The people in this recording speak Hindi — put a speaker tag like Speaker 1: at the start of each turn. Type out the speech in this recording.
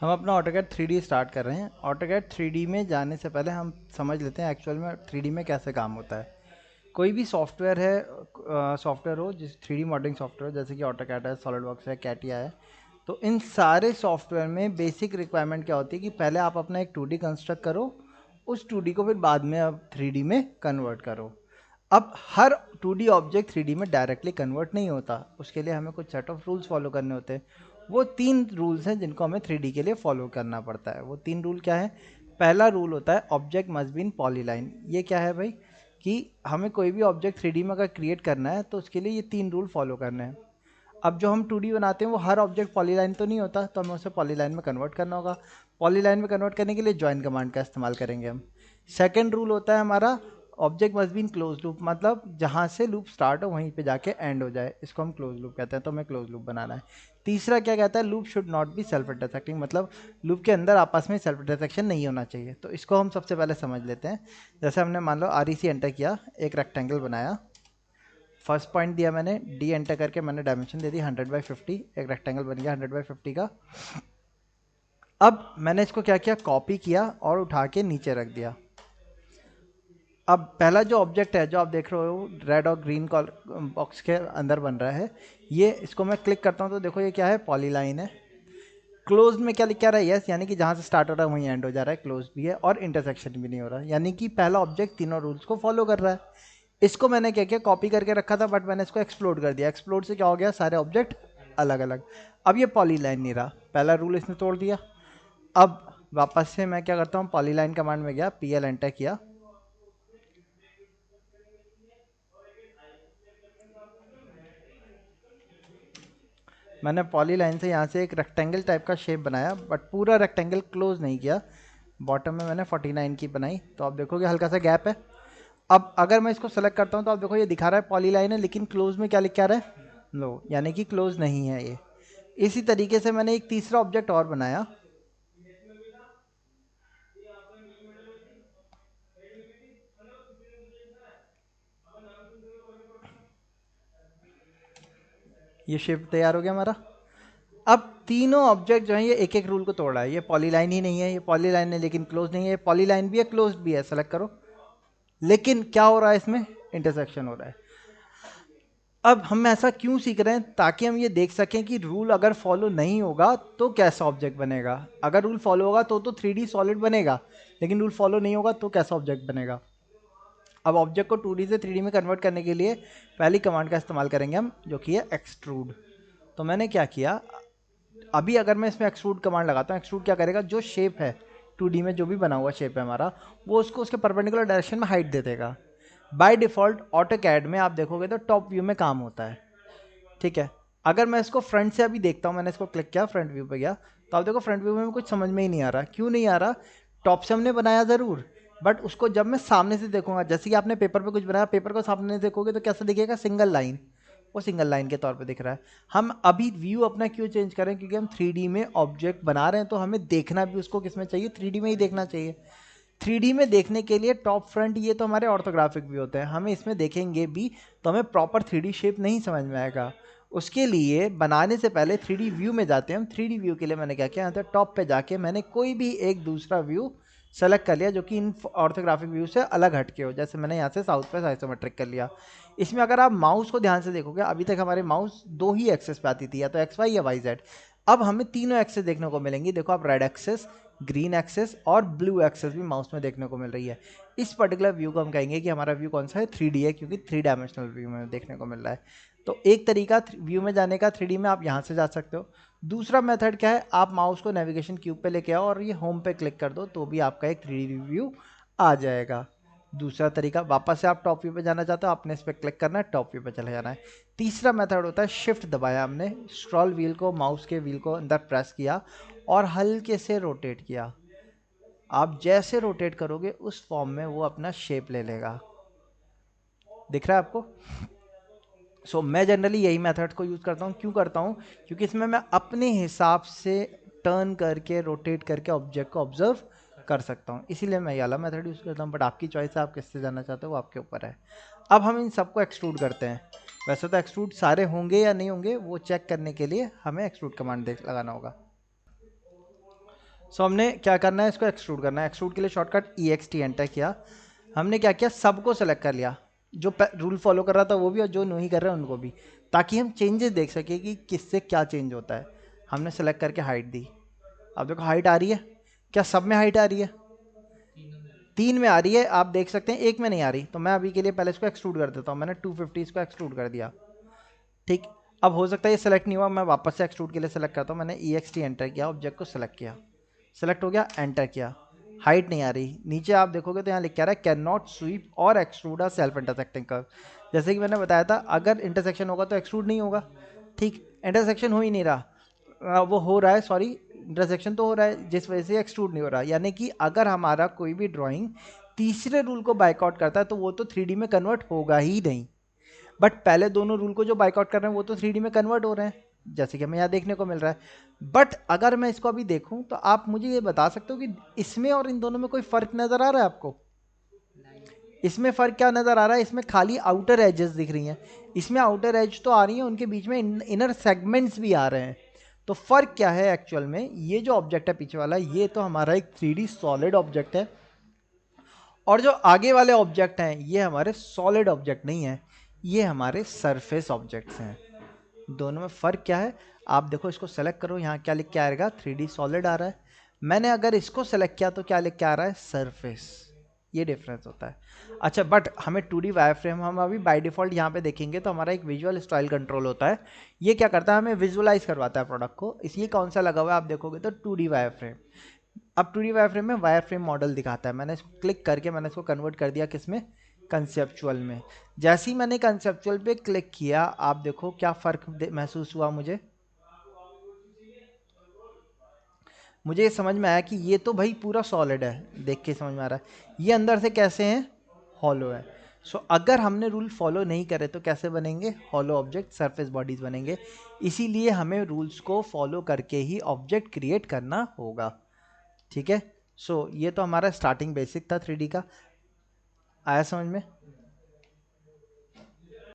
Speaker 1: हम अपना ऑटोकैड 3D स्टार्ट कर रहे हैं। ऑटोकैड 3D में जाने से पहले हम समझ लेते हैं एक्चुअल में 3D में कैसे काम होता है। कोई भी सॉफ्टवेयर है, सॉफ्टवेयर हो जिस 3D मॉडलिंग सॉफ्टवेयर जैसे कि ऑटोकैड है, सॉलिडवर्क्स है, कैटिया है, तो इन सारे सॉफ्टवेयर में बेसिक रिक्वायरमेंट क्या होती है कि पहले आप अपना एक 2D कंस्ट्रक्ट करो, उस 2D को फिर बाद में आप 3D में कन्वर्ट करो। अब हर 2D ऑब्जेक्ट 3D में डायरेक्टली कन्वर्ट नहीं होता, उसके लिए हमें कुछ सेट ऑफ रूल्स फॉलो करने होते हैं। वो 3 रूल्स हैं जिनको हमें 3D के लिए फॉलो करना पड़ता है। वो 3 रूल क्या है? पहला रूल होता है object must be in polyline. ये क्या है भाई? कि हमें कोई भी ऑब्जेक्ट 3D में अगर क्रिएट करना है तो उसके लिए ये 3 रूल फॉलो करने हैं। अब जो हम 2D बनाते हैं वो हर ऑब्जेक्ट पॉलीलाइन तो नहीं होता, तो हमें उसे पॉलीलाइन में कन्वर्ट करना होगा। पॉलीलाइन में कन्वर्ट करने के लिए जॉइन कमांड का इस्तेमाल करेंगे हम। सेकंड रूल होता है हमारा object must be in close loop, मतलब जहाँ से लूप स्टार्ट हो वहीं पे जाके एंड हो जाए, इसको हम क्लोज लूप कहते हैं, तो हमें क्लोज लूप बनाना है। तीसरा क्या कहता है? Loop should not be self intersecting, मतलब लूप के अंदर आपस में सेल्फ इंटरसेक्शन नहीं होना चाहिए। तो इसको हम सबसे पहले समझ लेते हैं। जैसे हमने मान लो REC एंटर किया, एक रेक्टेंगल बनाया, फर्स्ट पॉइंट दिया मैंने, डी एंटर करके मैंने डायमेंशन दे दी 100/50, एक रेक्टेंगल बन गया 100/50 का। अब मैंने इसको क्या किया? कॉपी किया और उठा के नीचे रख दिया। अब पहला जो ऑब्जेक्ट है जो आप देख रहे हो रेड और ग्रीन बॉक्स के अंदर बन रहा है, ये इसको मैं क्लिक करता हूँ तो देखो ये क्या है? पॉलीलाइन है। क्लोज में क्या लिखा रहा है? यस, यानी कि जहाँ से स्टार्ट हो रहा है वहीं एंड हो जा रहा है, क्लोज भी है और इंटरसेक्शन भी नहीं हो रहा है, यानी कि पहला ऑब्जेक्ट तीनों रूल्स को फॉलो कर रहा है। इसको मैंने क्या किया? कॉपी करके रखा था, बट मैंने इसको एक्सप्लोड कर दिया। एक्सप्लोड से क्या हो गया? सारे ऑब्जेक्ट अलग अलग। अब ये पॉलीलाइन नहीं रहा, पहला रूल इसने तोड़ दिया। अब वापस से मैं क्या करता हूँ? पॉलीलाइन कमांड में गया, PL एंटर किया, मैंने पॉलीलाइन से यहाँ से एक रेक्टेंगल टाइप का शेप बनाया, बट पूरा रेक्टेंगल क्लोज नहीं किया। बॉटम में मैंने 49 की बनाई, तो आप देखोगे हल्का सा गैप है। अब अगर मैं इसको सेलेक्ट करता हूँ तो आप देखो ये दिखा रहा है पॉलीलाइन है, लेकिन क्लोज में क्या लिख के आ रहा है? लो, यानी कि क्लोज नहीं है ये। इसी तरीके से मैंने एक तीसरा ऑब्जेक्ट और बनाया। ये शेप तैयार हो गया हमारा। अब तीनों ऑब्जेक्ट जो है ये एक एक रूल को तोड़ रहा है। ये पॉलीलाइन ही नहीं है, ये पॉलीलाइन है लेकिन क्लोज नहीं है, ये पॉलीलाइन भी है क्लोज भी है, सेलेक्ट करो। लेकिन क्या हो रहा है इसमें? इंटरसेक्शन हो रहा है। अब हम ऐसा क्यों सीख रहे हैं? ताकि हम ये देख सकें कि रूल अगर फॉलो नहीं होगा तो कैसा ऑब्जेक्ट बनेगा। अगर रूल फॉलो होगा तो 3D सॉलिड बनेगा, लेकिन रूल फॉलो नहीं होगा तो कैसा ऑब्जेक्ट बनेगा। अब ऑब्जेक्ट को 2D से 3D में कन्वर्ट करने के लिए पहली कमांड का इस्तेमाल करेंगे हम, जो कि है एक्सट्रूड। तो मैंने क्या किया, अभी अगर मैं इसमें एक्सट्रूड कमांड लगाता हूँ, एक्सट्रूड क्या करेगा? जो शेप है 2D में जो भी बना हुआ शेप है हमारा, वो उसको उसके परपेंडिकुलर डायरेक्शन में हाइट दे देगा। बाय डिफॉल्ट ऑटोकैड में आप देखोगे तो टॉप व्यू में काम होता है, ठीक है। अगर मैं इसको फ्रंट से अभी देखता हूँ, मैंने इसको क्लिक किया, फ्रंट व्यू पे गया, तो आप देखो फ्रंट व्यू में कुछ समझ में ही नहीं आ रहा। क्यों नहीं आ रहा? टॉप से हमने बनाया ज़रूर, बट उसको जब मैं सामने से देखूंगा, जैसे कि आपने पेपर पे कुछ बनाया, पेपर को सामने से देखोगे तो कैसा दिखेगा? सिंगल लाइन, वो सिंगल लाइन के तौर पे दिख रहा है। हम अभी व्यू अपना क्यों चेंज करें? क्योंकि हम 3D में ऑब्जेक्ट बना रहे हैं, तो हमें देखना भी उसको किस में चाहिए? 3D में ही देखना चाहिए। 3D में देखने के लिए टॉप फ्रंट ये तो हमारे ऑर्थोग्राफिक व्यू होते हैं, हमें इसमें देखेंगे भी तो हमें प्रॉपर 3D शेप नहीं समझ में आएगा। उसके लिए बनाने से पहले 3D व्यू में जाते हैं हम। 3D व्यू के लिए मैंने क्या किया, यहाँ पे टॉप पे जाके मैंने कोई भी एक दूसरा व्यू सेलेक्ट कर लिया जो कि इन ऑर्थोग्राफिक व्यू से अलग हटके हो। जैसे मैंने यहाँ से साउथ पे आइसोमेट्रिक कर लिया। इसमें अगर आप माउस को ध्यान से देखोगे, अभी तक हमारे माउस दो ही एक्सेस पे आती थी, या तो XY या YZ। अब हमें तीनों एक्सेस देखने को मिलेंगी। देखो आप, रेड एक्सेस, ग्रीन एक्सेस और ब्लू एक्सेस भी माउस में देखने को मिल रही है। इस पर्टिकुलर व्यू को हम कहेंगे कि हमारा व्यू कौन सा है? 3D है, क्योंकि 3 डायमेंशनल व्यू में देखने को मिल रहा है। तो एक तरीका व्यू में जाने का 3D में, आप यहाँ से जा सकते हो। दूसरा मेथड क्या है? आप माउस को नेविगेशन क्यूब पे लेके आओ और ये होम पे क्लिक कर दो, तो भी आपका एक 3D व्यू आ जाएगा। दूसरा तरीका, वापस से आप टॉप व्यू पे जाना चाहते हो, आपने इस पर क्लिक करना है, टॉप व्यू पे चले जाना है। तीसरा मेथड होता है शिफ्ट दबाया हमने, स्क्रॉल व्हील को, माउस के व्हील को अंदर प्रेस किया और हल्के से रोटेट किया। आप जैसे रोटेट करोगे उस फॉर्म में वो अपना शेप ले लेगा। दिख रहा है आपको? मैं जनरली यही मेथड को यूज़ करता हूँ। क्यों करता हूँ? क्योंकि इसमें मैं अपने हिसाब से टर्न करके, रोटेट करके ऑब्जेक्ट को ऑब्जर्व कर सकता हूँ, इसीलिए मैं ये वाला मेथड यूज़ करता हूँ। बट आपकी चॉइस है, आप किससे जाना चाहते हो वो आपके ऊपर है। अब हम इन सबको एक्सट्रूड करते हैं। वैसे तो एक्सट्रूड सारे होंगे या नहीं होंगे, वो चेक करने के लिए हमें एक्सट्रूड कमांड देख लगाना होगा। सो हमने क्या करना है, इसको एक्सट्रूड करना है। एक्सट्रूड के लिए शॉर्टकट EXT एंटर किया। हमने क्या किया, सबको सेलेक्ट कर लिया, जो रूल फॉलो कर रहा था वो भी और जो नहीं कर रहा है उनको भी, ताकि हम चेंजेस देख सके कि किससे क्या चेंज होता है। हमने सेलेक्ट करके हाइट दी। अब देखो हाइट आ रही है, क्या सब में हाइट आ रही है? 3 में आ रही है, आप देख सकते हैं 1 में नहीं आ रही। तो मैं अभी के लिए पहले इसको एक्सट्रूड कर देता हूँ। मैंने 250 इसको एक्सट्रूड कर दिया। ठीक, अब हो सकता है ये सेलेक्ट नहीं हुआ, मैं वापस से एक्सट्रूड के लिए सेलेक्ट करता हूँ। मैंने EXT एंटर किया, ऑब्जेक्ट को सेलेक्ट किया, सेलेक्ट हो गया, एंटर किया। हाइट नहीं आ रही, नीचे आप देखोगे तो यहाँ लिख के आ रहा है कैन नॉट स्वीप और extrude a self intersecting curve. जैसे कि मैंने बताया था, अगर इंटरसेक्शन होगा तो एक्सट्रूड नहीं होगा। ठीक, इंटरसेक्शन हो ही नहीं रहा, वो हो रहा है, सॉरी, इंटरसेक्शन तो हो रहा है, जिस वजह से एक्सट्रूड नहीं हो रहा। यानी कि अगर हमारा कोई भी ड्राइंग तीसरे रूल को बाइकआउट करता है तो वो तो 3D में कन्वर्ट होगा ही नहीं। बट पहले दोनों रूल को जो बाइकआउट कर रहे हैं वो तो 3D में कन्वर्ट हो रहे हैं, जैसे कि हमें यहाँ देखने को मिल रहा है। बट अगर मैं इसको अभी देखूं तो आप मुझे ये बता सकते हो कि इसमें और इन दोनों में कोई फर्क नजर आ रहा है आपको? इसमें फर्क क्या नजर आ रहा है, इसमें खाली आउटर एजेस दिख रही हैं, इसमें आउटर एज तो आ रही हैं, उनके बीच में इनर सेगमेंट्स भी आ रहे हैं। तो फर्क क्या है एक्चुअल में, ये जो ऑब्जेक्ट है पीछे वाला, ये तो हमारा एक 3D सॉलिड ऑब्जेक्ट है, और जो आगे वाले ऑब्जेक्ट हैं ये हमारे सॉलिड ऑब्जेक्ट नहीं है, ये हमारे सरफेस ऑब्जेक्ट्स हैं। दोनों में फ़र्क क्या है, आप देखो, इसको सेलेक्ट करो, यहाँ क्या लिख के आएगा, 3D सॉलिड आ रहा है। मैंने अगर इसको सेलेक्ट किया तो क्या लिख के आ रहा है, सरफेस। ये डिफरेंस होता है। अच्छा, बट हमें 2D वायर फ्रेम, हम अभी बाय डिफ़ॉल्ट यहाँ पे देखेंगे तो हमारा एक विजुअल स्टाइल कंट्रोल होता है। ये क्या करता है, हमें विजुअलाइज करवाता है प्रोडक्ट को। इसलिए कौन सा लगा हुआ है आप देखोगे तो 2D वायर फ्रेम। अब 2D वायर फ्रेम में वायर फ्रेम मॉडल दिखाता है। मैंने इसको क्लिक करके मैंने इसको कन्वर्ट कर दिया किसमें, कंसेप्चुअल में। जैसे ही मैंने कंसेप्चुअल पे क्लिक किया, आप देखो क्या फ़र्क महसूस हुआ मुझे ये समझ में आया कि ये तो भाई पूरा सॉलिड है, देख के समझ में आ रहा है। ये अंदर से कैसे हैं, हॉलो है। सो अगर हमने रूल फॉलो नहीं करे तो कैसे बनेंगे, हॉलो ऑब्जेक्ट, सरफेस बॉडीज बनेंगे। इसीलिए हमें रूल्स को फॉलो करके ही ऑब्जेक्ट क्रिएट करना होगा। ठीक है, सो ये तो हमारा स्टार्टिंग बेसिक था 3D का, आया समझ में?